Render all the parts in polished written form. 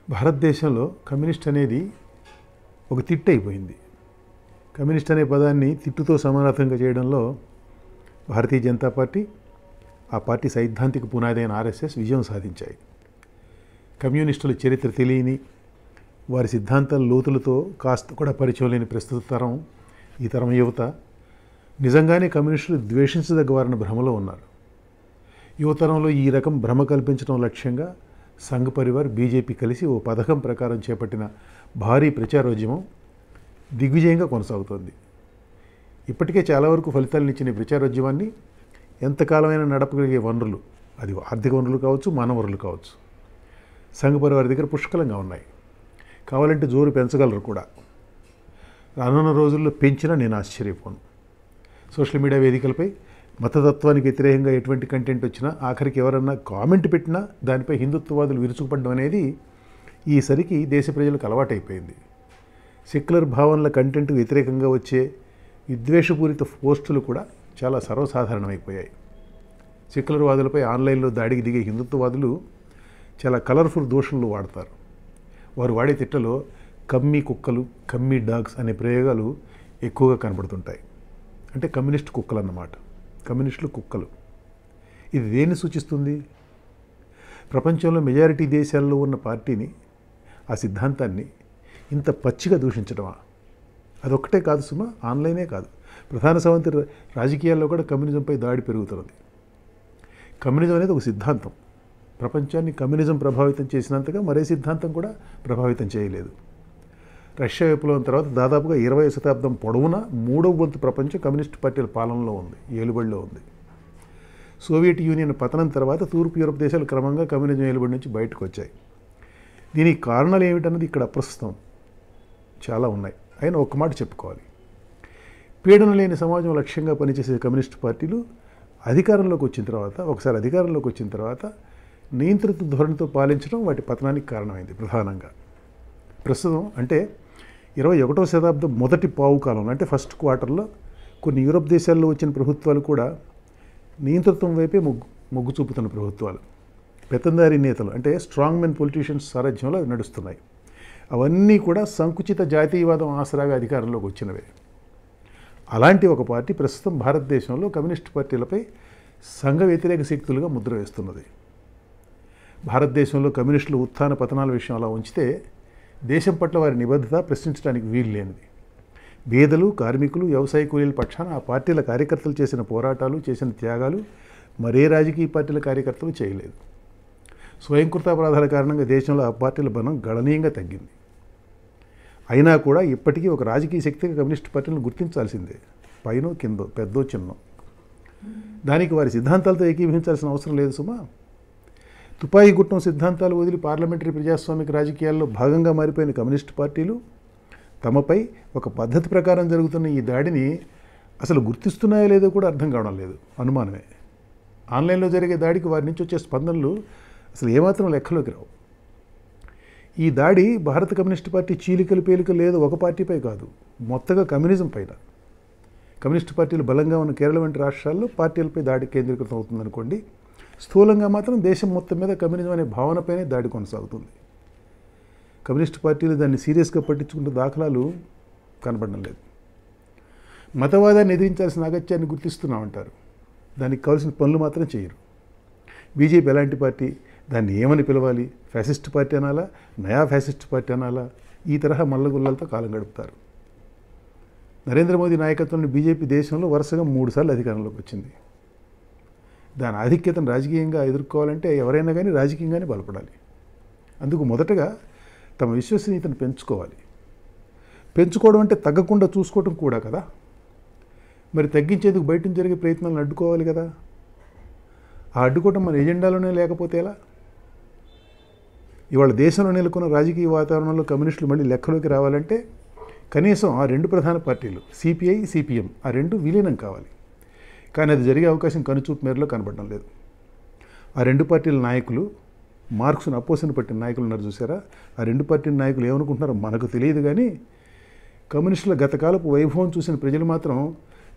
భారతదేశంలో కమ్యూనిస్ట్ అనేది ఒక తిట్టు అయిపోయింది. కమ్యూనిస్ట్ అనే పదాన్ని తిట్టుతో సమానార్థంగా చేయడంలో భారతీయ జనతా పార్టీ, ఆ పార్టీ సైద్ధాంతిక పునాది అయిన ఆర్ఎస్ఎస్ విజయం సాధించాయి. కమ్యూనిస్టుల చరిత్ర తెలియని, వారి సిద్ధాంతాల లోతులతో కాస్త కూడా పరిచయం లేని ప్రస్తుత తరం, ఈ తరం యువత నిజంగానే కమ్యూనిస్టులు ద్వేషించదగ్గ వారిని భ్రమలో ఉన్నారు. యువతరంలో ఈ రకం భ్రమ కల్పించడం లక్ష్యంగా సంఘ్ పరివార్, బీజేపీ కలిసి ఓ పథకం ప్రకారం చేపట్టిన భారీ ప్రచారోద్యమం దిగ్విజయంగా కొనసాగుతోంది. ఇప్పటికే చాలా వరకు ఫలితాలను ఇచ్చిన ఈ ప్రచారోద్యమాన్ని ఎంతకాలమైనా నడపగలిగే వనరులు, అది ఆర్థిక వనరులు కావచ్చు, మానవ వనరులు కావచ్చు, సంఘ్ పరివార్ దగ్గర పుష్కలంగా ఉన్నాయి. కావాలంటే జోరు పెంచగలరు కూడా. రానున్న రోజుల్లో పెంచినా నేను ఆశ్చర్యపోను. సోషల్ మీడియా వేదికలపై మతతత్వానికి వ్యతిరేకంగా ఎటువంటి కంటెంట్ వచ్చినా, ఆఖరికి ఎవరన్నా కామెంట్ పెట్టినా దానిపై హిందుత్వవాదులు విరుచుకుపడడం అనేది ఈసరికి దేశ ప్రజలకు అలవాటైపోయింది. సెక్యులర్ భావనల కంటెంట్ వ్యతిరేకంగా వచ్చే విద్వేషపూరిత పోస్టులు కూడా చాలా సర్వసాధారణమైపోయాయి. సెక్యులర్ వాదులపై ఆన్లైన్లో దాడికి దిగే హిందుత్వవాదులు చాలా కలర్ఫుల్ దూషణలు వాడతారు. వారు వాడే తిట్టలో కమ్మీ కుక్కలు, కమ్మీ డాగ్స్ అనే ప్రయోగాలు ఎక్కువగా కనబడుతుంటాయి. అంటే కమ్యూనిస్ట్ కుక్కలు అన్నమాట. కమ్యూనిస్టులు కుక్కలు. ఇది దేన్ని సూచిస్తుంది? ప్రపంచంలో మెజారిటీ దేశాల్లో ఉన్న పార్టీని, ఆ సిద్ధాంతాన్ని ఇంత పచ్చిగా దూషించడమా? అదొక్కటే కాదు సుమా, ఆన్లైనే కాదు, ప్రధాన సవంతి రాజకీయాల్లో కూడా కమ్యూనిజంపై దాడి పెరుగుతున్నది. కమ్యూనిజం అనేది ఒక సిద్ధాంతం. ప్రపంచాన్ని కమ్యూనిజం ప్రభావితం చేసినంతగా మరే సిద్ధాంతం కూడా ప్రభావితం చేయలేదు. రష్యా విప్లవం తర్వాత దాదాపుగా 20వ శతాబ్దం పొడవునా 3వ వంతు ప్రపంచం కమ్యూనిస్ట్ పార్టీల పాలనలో ఉంది, ఏలుబడిలో ఉంది. సోవియట్ యూనియన్ పతనం తర్వాత తూర్పు యూరప్ దేశాలు క్రమంగా కమ్యూనిజం ఏలుబడి నుంచి బయటకు వచ్చాయి. దీనికి కారణాలు ఏమిటన్నది ఇక్కడ అప్రస్తుతం, చాలా ఉన్నాయి. అయినా ఒక్క మాట చెప్పుకోవాలి. పీడన లేని సమాజం లక్ష్యంగా పనిచేసే కమ్యూనిస్ట్ పార్టీలు అధికారంలోకి వచ్చిన తర్వాత నియంత్రిత ధోరణితో పాలించడం వాటి పతనానికి కారణమైంది. ప్రధానంగా ప్రస్తుతం అంటే 21వ శతాబ్దం మొదటి పావు కాలంలో, అంటే ఫస్ట్ క్వార్టర్లో కొన్ని యూరప్ దేశాల్లో వచ్చిన ప్రభుత్వాలు కూడా నియంతృత్వం వైపే మొగ్గు చూపుతున్న ప్రభుత్వాలు. పెత్తందారీ నేతలు అంటే స్ట్రాంగ్ మెన్ పొలిటీషియన్స్ సారథ్యంలో నడుస్తున్నాయి. అవన్నీ కూడా సంకుచిత జాతీయవాదం ఆసరాగా అధికారంలోకి వచ్చినవే. అలాంటి ఒక పార్టీ ప్రస్తుతం భారతదేశంలో కమ్యూనిస్ట్ పార్టీలపై సంఘ వ్యతిరేక శక్తులుగా ముద్ర వేస్తున్నది. భారతదేశంలో కమ్యూనిస్టుల ఉత్థాన పతనాల విషయం అలా ఉంచితే, దేశం పట్ల వారి నిబద్ధత ప్రశ్నించడానికి వీలు లేనిది. పేదలు, కార్మికులు, వ్యవసాయ కూలీల పక్షాన ఆ పార్టీల కార్యకర్తలు చేసిన పోరాటాలు, చేసిన త్యాగాలు మరే రాజకీయ పార్టీల కార్యకర్తలు చేయలేదు. స్వయంకృతాపరాధాల కారణంగా దేశంలో ఆ పార్టీల బలం గణనీయంగా తగ్గింది. అయినా కూడా ఇప్పటికీ ఒక రాజకీయ శక్తిగా కమ్యూనిస్ట్ పార్టీలను గుర్తించాల్సిందే, పైనో కిందో, పెద్దో చిన్నో. దానికి వారి సిద్ధాంతాలతో ఏకీభవించాల్సిన అవసరం లేదు సుమా. తుపాకీ గుట్టం సిద్ధాంతాలు వదిలి పార్లమెంటరీ ప్రజాస్వామిక రాజకీయాల్లో భాగంగా మారిపోయిన కమ్యూనిస్ట్ పార్టీలు తమపై ఒక పద్ధతి ప్రకారం జరుగుతున్న ఈ దాడిని అసలు గుర్తిస్తున్నాయో లేదో కూడా అర్థం కావడం లేదు, అనుమానమే. ఆన్లైన్లో జరిగే దాడికి వారి నుంచి వచ్చే స్పందనలు అసలు ఏమాత్రం లెక్కలోకి రావు. ఈ దాడి భారత కమ్యూనిస్ట్ పార్టీ చీలికలు పేలికలు లేదు ఒక పార్టీపై కాదు, మొత్తగా కమ్యూనిజం పైన. కమ్యూనిస్ట్ పార్టీలు బలంగా ఉన్న కేరళ వంటి రాష్ట్రాల్లో పార్టీలపై దాడి కేంద్రీకృతం అవుతుందనుకోండి. స్థూలంగా మాత్రం దేశం మొత్తం మీద కమ్యూనిజం అనే భావనపైనే దాడి కొనసాగుతుంది. కమ్యూనిస్ట్ పార్టీలు దాన్ని సీరియస్గా పట్టించుకున్న దాఖలాలు కనబడడం లేదు. మతవాదాన్ని ఎదిరించాల్సిన అగత్యాన్ని గుర్తిస్తున్నామంటారు, దానికి కావాల్సిన పనులు మాత్రం చేయరు. బీజేపీ ఎలాంటి పార్టీ? దాన్ని ఏమని పిలవాలి? ఫ్యాసిస్ట్ పార్టీ అనాలా, నయా ఫ్యాసిస్ట్ పార్టీ అనాలా? ఈ తరహా మల్లగుల్లలతో కాలం గడుపుతారు. నరేంద్ర మోదీ నాయకత్వంలో బీజేపీ దేశంలో వరుసగా 3 సార్లు అధికారంలోకి వచ్చింది. దాని ఆధిక్యతను రాజకీయంగా ఎదుర్కోవాలంటే ఎవరైనా కానీ రాజకీయంగానే బలపడాలి. అందుకు మొదటగా తమ విశ్వసనీయతను పెంచుకోవాలి. పెంచుకోవడం అంటే తగ్గకుండా చూసుకోవడం కూడా కదా. మరి తగ్గించేందుకు బయట నుంచి జరిగే ప్రయత్నాలను అడ్డుకోవాలి కదా. ఆ అడ్డుకోవడం మన ఎజెండాలోనే లేకపోతే ఎలా? ఇవాళ దేశంలో నెలకొన్న రాజకీయ వాతావరణంలో కమ్యూనిస్టులు మళ్ళీ లెక్కలోకి రావాలంటే కనీసం ఆ 2 ప్రధాన పార్టీలు సిపిఐ, సిపిఎం ఆ 2 విలీనం కావాలి. కానీ అది జరిగే అవకాశం కనుచూపు మేరలో కనబడడం లేదు. ఆ 2 పార్టీల నాయకులు, మార్క్స్ను అపోసిన పట్టిన నాయకులు ఉన్నారు చూసారా, ఆ 2 పార్టీల నాయకులు ఏమనుకుంటున్నారో మనకు తెలియదు. కానీ కమ్యూనిస్టుల గతకాలపు వైభవం చూసిన ప్రజలు మాత్రం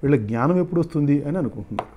వీళ్ళ జ్ఞానం ఎప్పుడు వస్తుంది అని అనుకుంటున్నారు.